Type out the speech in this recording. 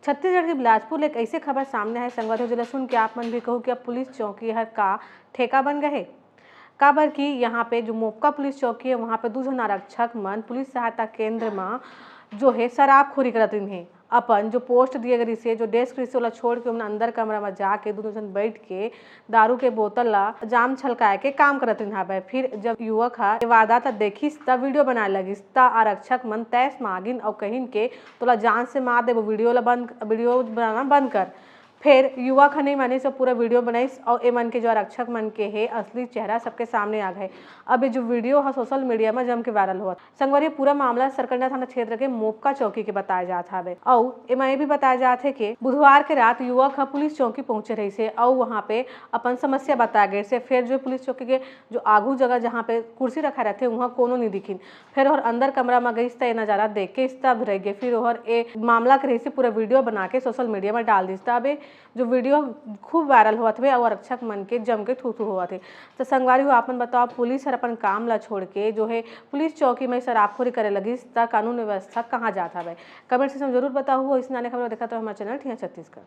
छत्तीसगढ़ के बिलासपुर एक ऐसी खबर सामने है संगवारी जिला सुन के आप मन भी कहो कि अब पुलिस चौकी हर का ठेका बन गए। काबर की यहाँ पे जो मोपका पुलिस चौकी है वहाँ पे 2 जन आरक्षक मन पुलिस सहायता केंद्र में जो है शराबखोरी करत रही। अपन जो पोस्ट दिए गई से जो डेस्क रिसे वाला छोड़ के उन्हें अंदर कमरा में जाके 2 जन बैठ के दारू के बोतल ला जाम छलकाए के काम करत रही। फिर जब युवक हा वारदात देखिस तब वीडियो बनाए लगिस त आरक्षक मन तैस मागिन और कहिन के तोला जान से मार दे, वो वीडियो बनाना बंद कर। फिर युवक नहीं माने से पूरा वीडियो बनाइस और ए मन के जो आरक्षक मन के है असली चेहरा सबके सामने आ गए। अब ये जो वीडियो है सोशल मीडिया में जम के वायरल हुआ। संगवारी पूरा मामला सरकंडा थाना क्षेत्र के मोपका चौकी के बताया जाता है और एमा भी बताया जाता है कि बुधवार के रात युवक पुलिस चौकी पहुंचे रही से और वहाँ पे अपन समस्या बताया गए से। फिर जो पुलिस चौकी के जो आगू जगह जहाँ पे कुर्सी रखा रहते वहाँ कोनो नहीं दिखिन। फिर और अंदर कमरा में गई नजारा नज़ारा देख के स्तब्ध रह गए। फिर और ए मामला के रही से पूरा वीडियो बना के सोशल मीडिया में डाल दी। अब जो वीडियो खूब वायरल हुआ थे और आरक्षक मन के जम के थू हुआ थे। तो संगवारी हो आपन बताओ पुलिस हर अपन काम ला छोड़ के जो है पुलिस चौकी में शराबखोरी करे लगी कानून व्यवस्था कहाँ जाता है। कमेंट सेक्शन में जरूर बताओ। इस नाने खबर देखा तो हमारे चैनल ठिया छत्तीसगढ़।